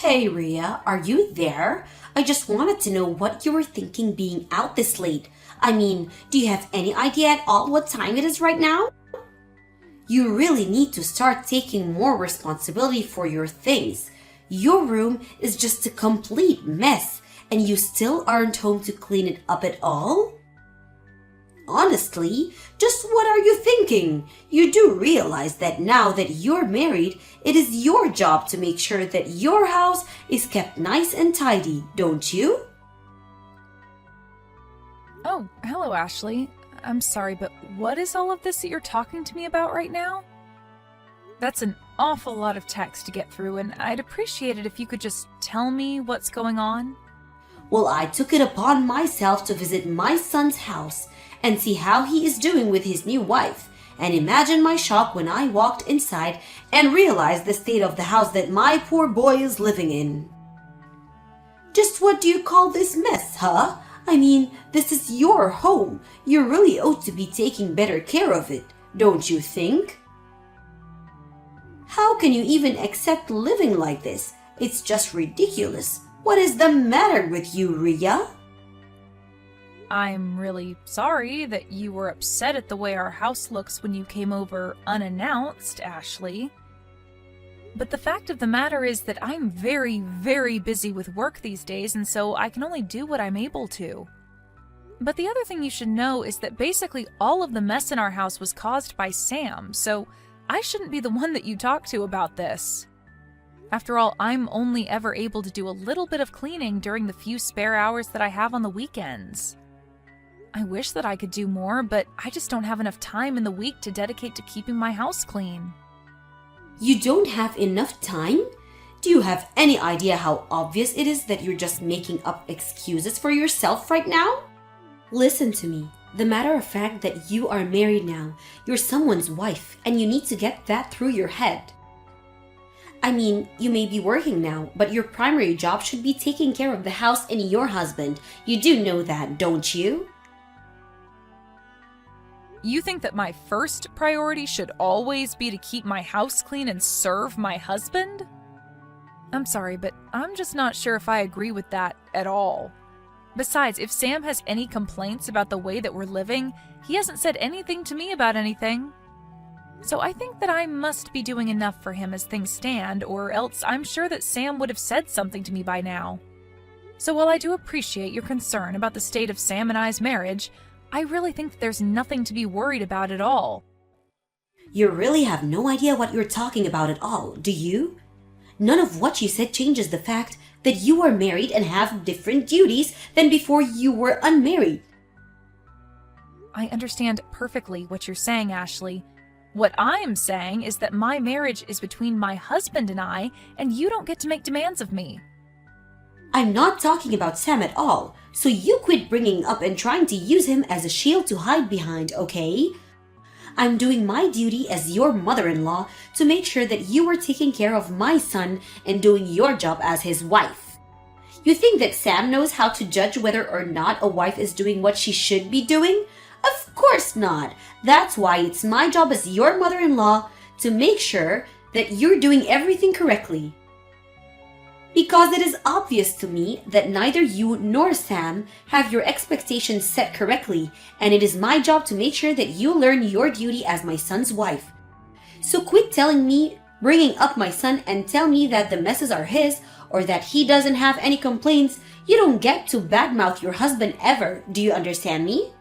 Hey Ria, are you there? I just wanted to know what you were thinking being out this late. I mean, do you have any idea at all what time it is right now? You really need to start taking more responsibility for your things. Your room is just a complete mess, and you still aren't home to clean it up at all? Honestly, just what are you thinking? You do realize that now that you're married, it is your job to make sure that your house is kept nice and tidy, don't you? Oh, hello, Ashley. I'm sorry, but what is all of this that you're talking to me about right now? That's an awful lot of text to get through, and I'd appreciate it if you could just tell me what's going on. Well, I took it upon myself to visit my son's house and see how he is doing with his new wife. And imagine my shock when I walked inside and realized the state of the house that my poor boy is living in. Just what do you call this mess, huh? I mean, this is your home. You really ought to be taking better care of it, don't you think? How can you even accept living like this? It's just ridiculous. What is the matter with you, Ria? I'm really sorry that you were upset at the way our house looks when you came over unannounced, Ashley. But the fact of the matter is that I'm very, very busy with work these days, and so I can only do what I'm able to. But the other thing you should know is that basically all of the mess in our house was caused by Sam, so I shouldn't be the one that you talk to about this. After all, I'm only ever able to do a little bit of cleaning during the few spare hours that I have on the weekends. I wish that I could do more, but I just don't have enough time in the week to dedicate to keeping my house clean. You don't have enough time? Do you have any idea how obvious it is that you're just making up excuses for yourself right now? Listen to me. The matter of fact that you are married now, you're someone's wife, and you need to get that through your head. I mean, you may be working now, but your primary job should be taking care of the house and your husband. You do know that, don't you? You think that my first priority should always be to keep my house clean and serve my husband? I'm sorry, but I'm just not sure if I agree with that at all. Besides, if Sam has any complaints about the way that we're living, he hasn't said anything to me about anything. So I think that I must be doing enough for him as things stand, or else I'm sure that Sam would have said something to me by now. So while I do appreciate your concern about the state of Sam and I's marriage, I really think that there's nothing to be worried about at all. You really have no idea what you're talking about at all, do you? None of what you said changes the fact that you are married and have different duties than before you were unmarried. I understand perfectly what you're saying, Ashley. What I'm saying is that my marriage is between my husband and you don't get to make demands of me. I'm not talking about Sam at all, so you quit bringing up and trying to use him as a shield to hide behind, okay? I'm doing my duty as your mother-in-law to make sure that you are taking care of my son and doing your job as his wife. You think that Sam knows how to judge whether or not a wife is doing what she should be doing? Of course not. That's why it's my job as your mother-in-law to make sure that you're doing everything correctly. Because it is obvious to me that neither you nor Sam have your expectations set correctly, and it is my job to make sure that you learn your duty as my son's wife. So quit telling me, bringing up my son, and tell me that the messes are his or that he doesn't have any complaints. You don't get to badmouth your husband ever. Do you understand me?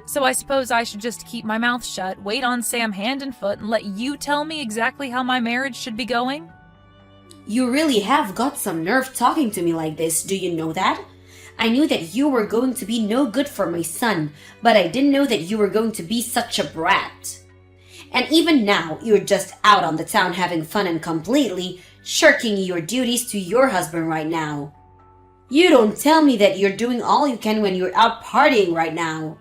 So I suppose I should just keep my mouth shut, wait on Sam hand and foot, and let you tell me exactly how my marriage should be going? You really have got some nerve talking to me like this, do you know that? I knew that you were going to be no good for my son, but I didn't know that you were going to be such a brat. And even now, you're just out on the town having fun and completely shirking your duties to your husband right now. You don't tell me that you're doing all you can when you're out partying right now.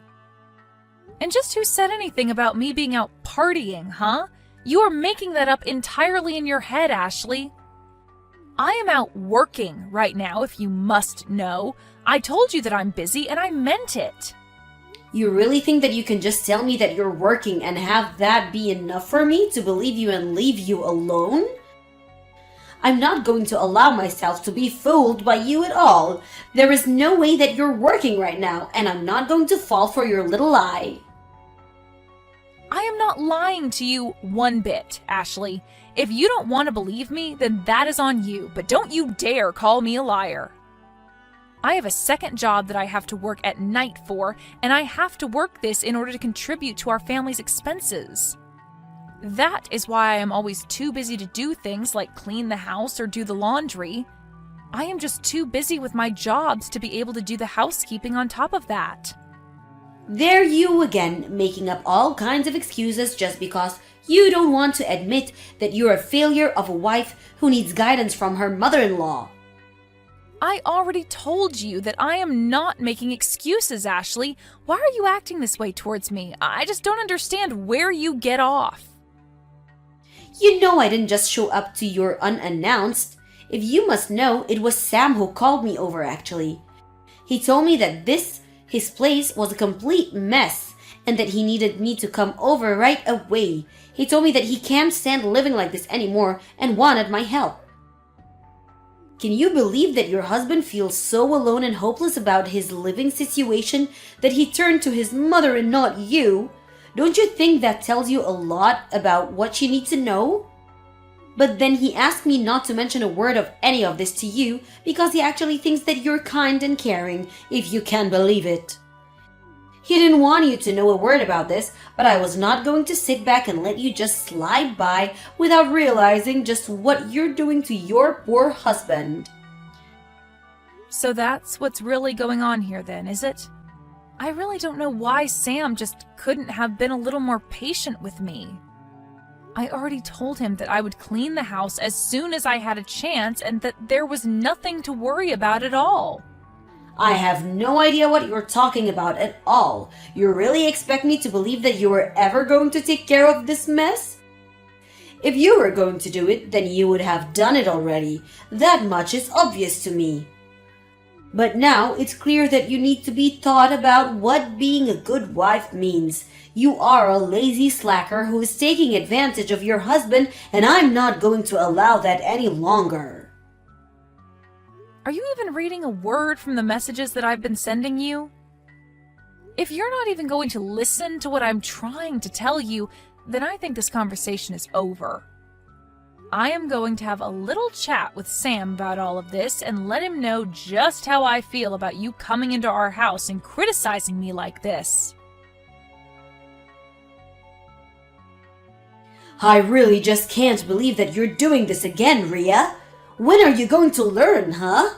And just who said anything about me being out partying, huh? You are making that up entirely in your head, Ashley. I am out working right now, if you must know. I told you that I'm busy, and I meant it. You really think that you can just tell me that you're working and have that be enough for me to believe you and leave you alone? I'm not going to allow myself to be fooled by you at all. There is no way that you're working right now, and I'm not going to fall for your little lie. I am not lying to you one bit, Ashley. If you don't want to believe me, then that is on you, but don't you dare call me a liar. I have a second job that I have to work at night for, and I have to work this in order to contribute to our family's expenses. That is why I am always too busy to do things like clean the house or do the laundry. I am just too busy with my jobs to be able to do the housekeeping on top of that. There you again, making up all kinds of excuses just because you don't want to admit that you're a failure of a wife who needs guidance from her mother-in-law. I already told you that I am not making excuses, Ashley. Why are you acting this way towards me? I just don't understand where you get off. You know I didn't just show up to your unannounced. If you must know, it was Sam who called me over actually. He told me that his place was a complete mess and that he needed me to come over right away. He told me that he can't stand living like this anymore and wanted my help. Can you believe that your husband feels so alone and hopeless about his living situation that he turned to his mother and not you? Don't you think that tells you a lot about what you need to know? But then he asked me not to mention a word of any of this to you because he actually thinks that you're kind and caring, if you can believe it. He didn't want you to know a word about this, but I was not going to sit back and let you just slide by without realizing just what you're doing to your poor husband. So that's what's really going on here then, is it? I really don't know why Sam just couldn't have been a little more patient with me. I already told him that I would clean the house as soon as I had a chance and that there was nothing to worry about at all. I have no idea what you're talking about at all. You really expect me to believe that you were ever going to take care of this mess? If you were going to do it, then you would have done it already. That much is obvious to me. But now it's clear that you need to be taught about what being a good wife means. You are a lazy slacker who is taking advantage of your husband, and I'm not going to allow that any longer. Are you even reading a word from the messages that I've been sending you? If you're not even going to listen to what I'm trying to tell you, then I think this conversation is over. I am going to have a little chat with Sam about all of this and let him know just how I feel about you coming into our house and criticizing me like this. I really just can't believe that you're doing this again, Rhea. When are you going to learn, huh?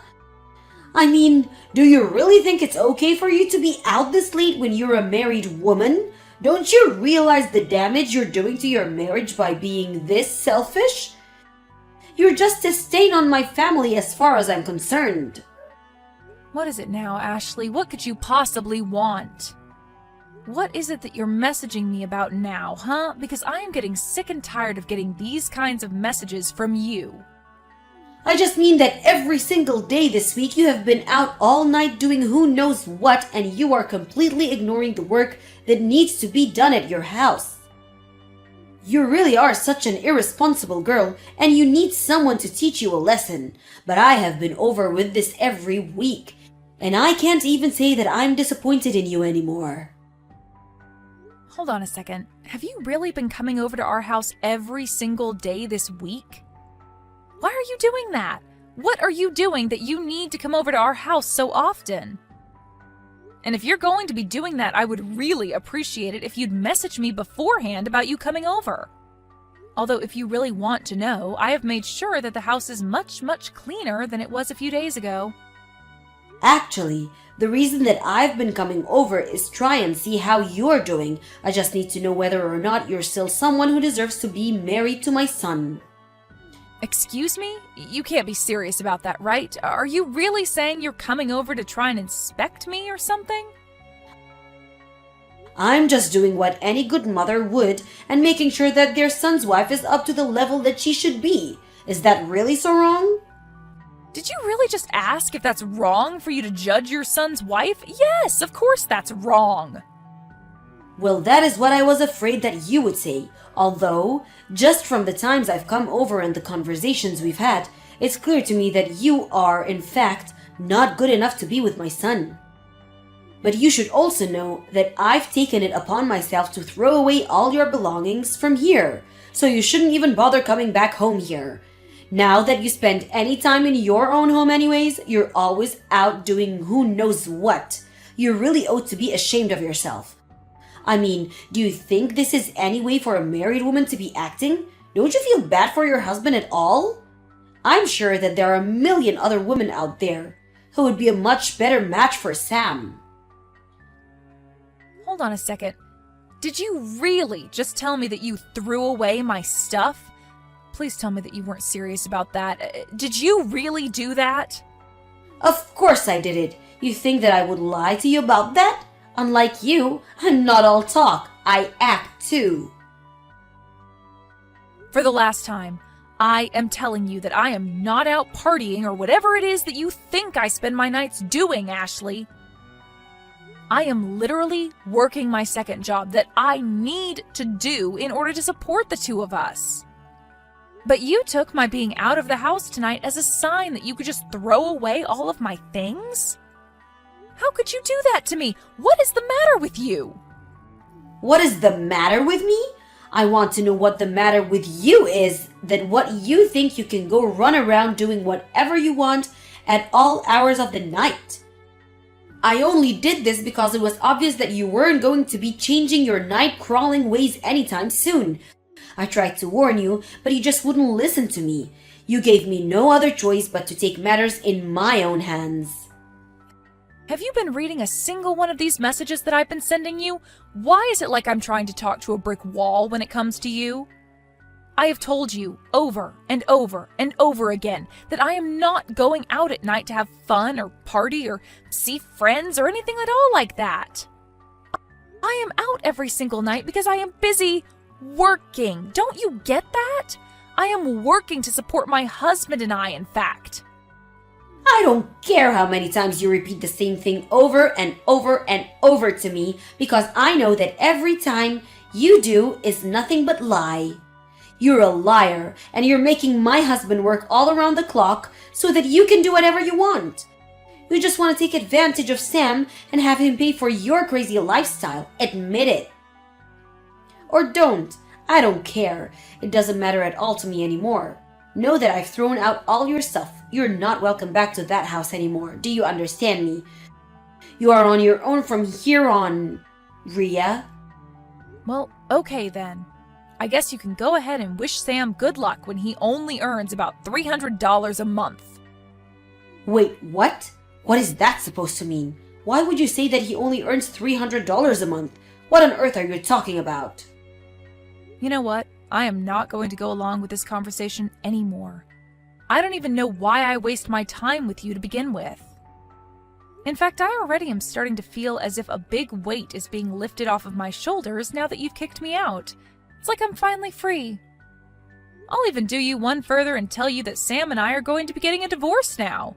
I mean, do you really think it's okay for you to be out this late when you're a married woman? Don't you realize the damage you're doing to your marriage by being this selfish? You're just a stain on my family as far as I'm concerned. What is it now, Ashley? What could you possibly want? What is it that you're messaging me about now, huh? Because I am getting sick and tired of getting these kinds of messages from you. I just mean that every single day this week you have been out all night doing who knows what, and you are completely ignoring the work that needs to be done at your house. You really are such an irresponsible girl, and you need someone to teach you a lesson. But I have been over with this every week, and I can't even say that I'm disappointed in you anymore. Hold on a second. Have you really been coming over to our house every single day this week? Why are you doing that? What are you doing that you need to come over to our house so often? And if you're going to be doing that, I would really appreciate it if you'd message me beforehand about you coming over. Although if you really want to know, I have made sure that the house is much, much cleaner than it was a few days ago. Actually, the reason that I've been coming over is try and see how you're doing. I just need to know whether or not you're still someone who deserves to be married to my son. Excuse me? You can't be serious about that, right? Are you really saying you're coming over to try and inspect me or something? I'm just doing what any good mother would and making sure that their son's wife is up to the level that she should be. Is that really so wrong? Did you really just ask if that's wrong for you to judge your son's wife? Yes, of course that's wrong. Well, that is what I was afraid that you would say. Although, just from the times I've come over and the conversations we've had, It's clear to me that you are, in fact, not good enough to be with my son. But you should also know that I've taken it upon myself to throw away all your belongings from here, so you shouldn't even bother coming back home here. Now that you spend any time in your own home anyways, you're always out doing who knows what. You really ought to be ashamed of yourself. I mean, do you think this is any way for a married woman to be acting? Don't you feel bad for your husband at all? I'm sure that there are a million other women out there who would be a much better match for Sam. Hold on a second. Did you really just tell me that you threw away my stuff? Please tell me that you weren't serious about that. Did you really do that? Of course I did it. You think that I would lie to you about that? Unlike you, I'm not all talk. I act too. For the last time, I am telling you that I am not out partying or whatever it is that you think I spend my nights doing, Ashley. I am literally working my second job that I need to do in order to support the two of us. But you took my being out of the house tonight as a sign that you could just throw away all of my things? How could you do that to me? What is the matter with you? What is the matter with me? I want to know what the matter with you is, that what you think you can go run around doing whatever you want at all hours of the night. I only did this because it was obvious that you weren't going to be changing your night-crawling ways anytime soon. I tried to warn you, but you just wouldn't listen to me. You gave me no other choice but to take matters in my own hands. Have you been reading a single one of these messages that I've been sending you? Why is it like I'm trying to talk to a brick wall when it comes to you? I have told you over and over and over again that I am not going out at night to have fun or party or see friends or anything at all like that. I am out every single night because I am busy working. Don't you get that? I am working to support my husband and I, in fact. I don't care how many times you repeat the same thing over and over and over to me, because I know that every time you do is nothing but lie. You're a liar, and you're making my husband work all around the clock so that you can do whatever you want. You just want to take advantage of Sam and have him pay for your crazy lifestyle. Admit it. Or don't. I don't care. It doesn't matter at all to me anymore. Know that I've thrown out all your stuff. You're not welcome back to that house anymore. Do you understand me? You are on your own from here on, Ria. Well, okay then. I guess you can go ahead and wish Sam good luck when he only earns about $300 a month. Wait, what? What is that supposed to mean? Why would you say that he only earns $300 a month? What on earth are you talking about? You know what? I am not going to go along with this conversation anymore. I don't even know why I waste my time with you to begin with. In fact, I already am starting to feel as if a big weight is being lifted off of my shoulders now that you've kicked me out. It's like I'm finally free. I'll even do you one further and tell you that Sam and I are going to be getting a divorce now.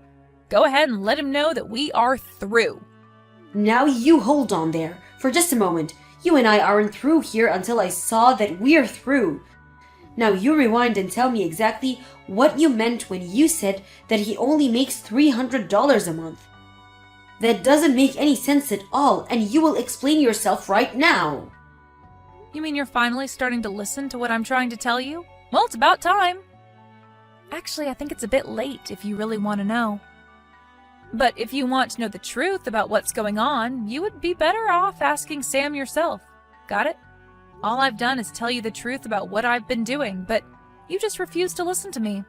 Go ahead and let him know that we are through. Now you hold on there for just a moment. You and I aren't through here until I saw that we're through. Now you rewind and tell me exactly what you meant when you said that he only makes $300 a month. That doesn't make any sense at all, and you will explain yourself right now. You mean you're finally starting to listen to what I'm trying to tell you? Well, it's about time. Actually, I think it's a bit late if you really want to know. But if you want to know the truth about what's going on, you would be better off asking Sam yourself. Got it? All I've done is tell you the truth about what I've been doing, but you just refuse to listen to me.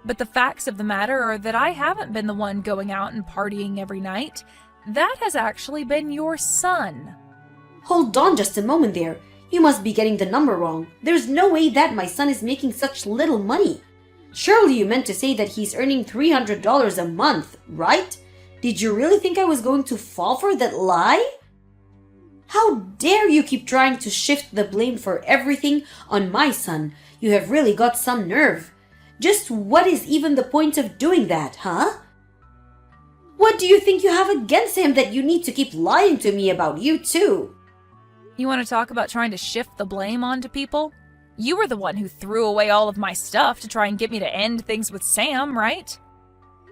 But the facts of the matter are that I haven't been the one going out and partying every night. That has actually been your son. Hold on just a moment there. You must be getting the number wrong. There's no way that my son is making such little money. Surely you meant to say that he's earning $300 a month, right? Did you really think I was going to fall for that lie? How dare you keep trying to shift the blame for everything on my son? You have really got some nerve. Just what is even the point of doing that, huh? What do you think you have against him that you need to keep lying to me about you too? You want to talk about trying to shift the blame onto people? You were the one who threw away all of my stuff to try and get me to end things with Sam, right?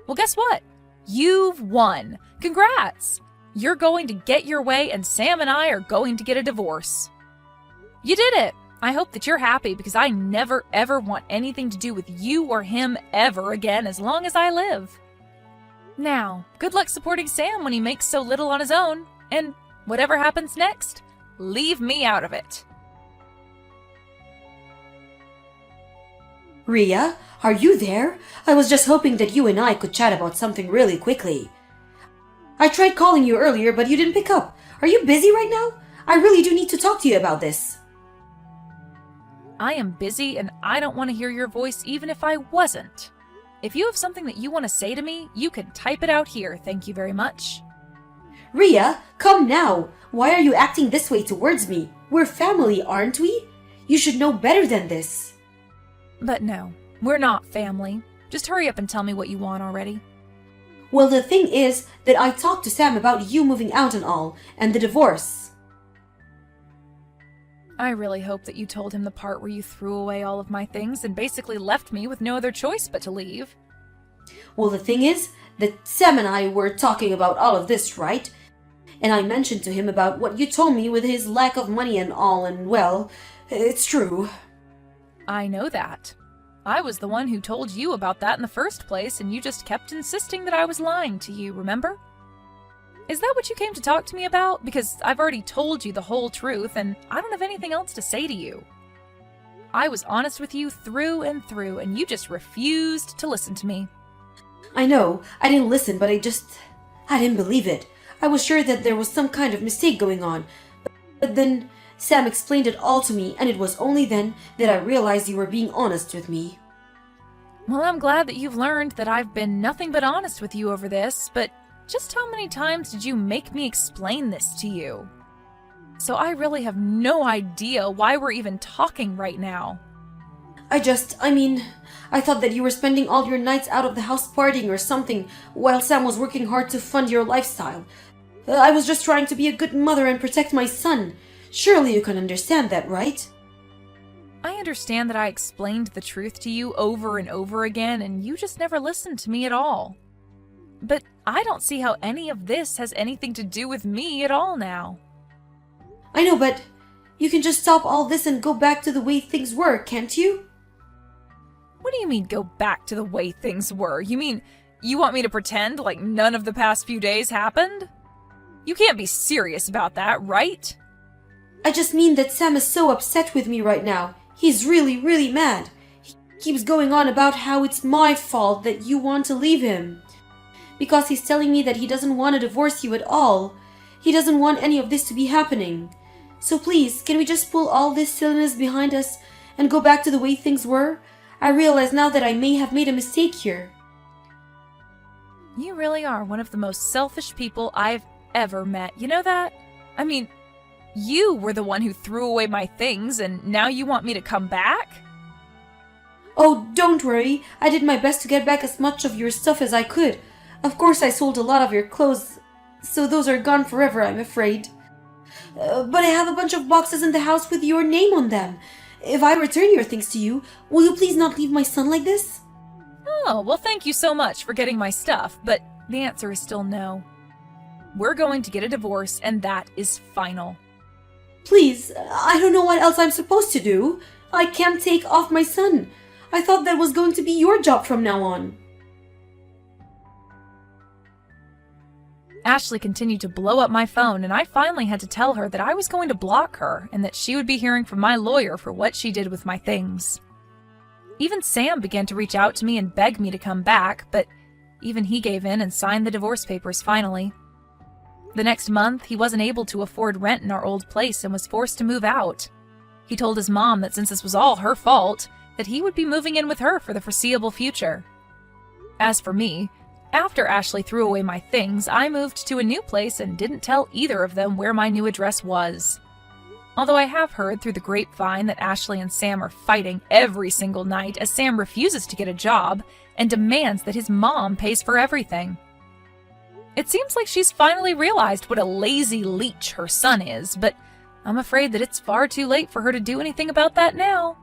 Well, guess what? You've won. Congrats! You're going to get your way, and Sam and I are going to get a divorce. You did it! I hope that you're happy, because I never ever want anything to do with you or him ever again as long as I live. Now, good luck supporting Sam when he makes so little on his own, and whatever happens next, leave me out of it. Ria, are you there? I was just hoping that you and I could chat about something really quickly. I tried calling you earlier, but you didn't pick up. Are you busy right now? I really do need to talk to you about this. I am busy, and I don't want to hear your voice even if I wasn't. If you have something that you want to say to me, you can type it out here, thank you very much. Ria, come now. Why are you acting this way towards me? We're family, aren't we? You should know better than this. But no, we're not family. Just hurry up and tell me what you want already. Well, the thing is that I talked to Sam about you moving out and all, and the divorce. I really hope that you told him the part where you threw away all of my things and basically left me with no other choice but to leave. Well, the thing is that Sam and I were talking about all of this, right? And I mentioned to him about what you told me with his lack of money and all, and well, it's true. I know that. I was the one who told you about that in the first place, and you just kept insisting that I was lying to you, remember? Is that what you came to talk to me about? Because I've already told you the whole truth, and I don't have anything else to say to you. I was honest with you through and through, and you just refused to listen to me. I know, I didn't listen, but I didn't believe it. I was sure that there was some kind of mistake going on. But then Sam explained it all to me, and it was only then that I realized you were being honest with me. Well, I'm glad that you've learned that I've been nothing but honest with you over this, but just how many times did you make me explain this to you? So I really have no idea why we're even talking right now. I thought that you were spending all your nights out of the house partying or something while Sam was working hard to fund your lifestyle. I was just trying to be a good mother and protect my son. Surely you can understand that, right? I understand that I explained the truth to you over and over again, and you just never listened to me at all. But I don't see how any of this has anything to do with me at all now. I know, but you can just stop all this and go back to the way things were, can't you? What do you mean, go back to the way things were? You mean you want me to pretend like none of the past few days happened? You can't be serious about that, right? I just mean that Sam is so upset with me right now. He's really, really mad. He keeps going on about how it's my fault that you want to leave him. Because he's telling me that he doesn't want to divorce you at all. He doesn't want any of this to be happening. So please, can we just pull all this silliness behind us and go back to the way things were? I realize now that I may have made a mistake here. You really are one of the most selfish people I've ever met. You know that? I mean, you were the one who threw away my things, and now you want me to come back? Oh, don't worry. I did my best to get back as much of your stuff as I could. Of course, I sold a lot of your clothes, so those are gone forever, I'm afraid. But I have a bunch of boxes in the house with your name on them. If I return your things to you, will you please not leave my son like this? Oh, well, thank you so much for getting my stuff, but the answer is still no. We're going to get a divorce, and that is final. Please, I don't know what else I'm supposed to do. I can't take off my son. I thought that was going to be your job from now on. Ashley continued to blow up my phone, and I finally had to tell her that I was going to block her and that she would be hearing from my lawyer for what she did with my things. Even Sam began to reach out to me and beg me to come back, but even he gave in and signed the divorce papers finally. The next month, he wasn't able to afford rent in our old place and was forced to move out. He told his mom that since this was all her fault, that he would be moving in with her for the foreseeable future. As for me, after Ashley threw away my things, I moved to a new place and didn't tell either of them where my new address was. Although I have heard through the grapevine that Ashley and Sam are fighting every single night as Sam refuses to get a job and demands that his mom pays for everything. It seems like she's finally realized what a lazy leech her son is, but I'm afraid that it's far too late for her to do anything about that now.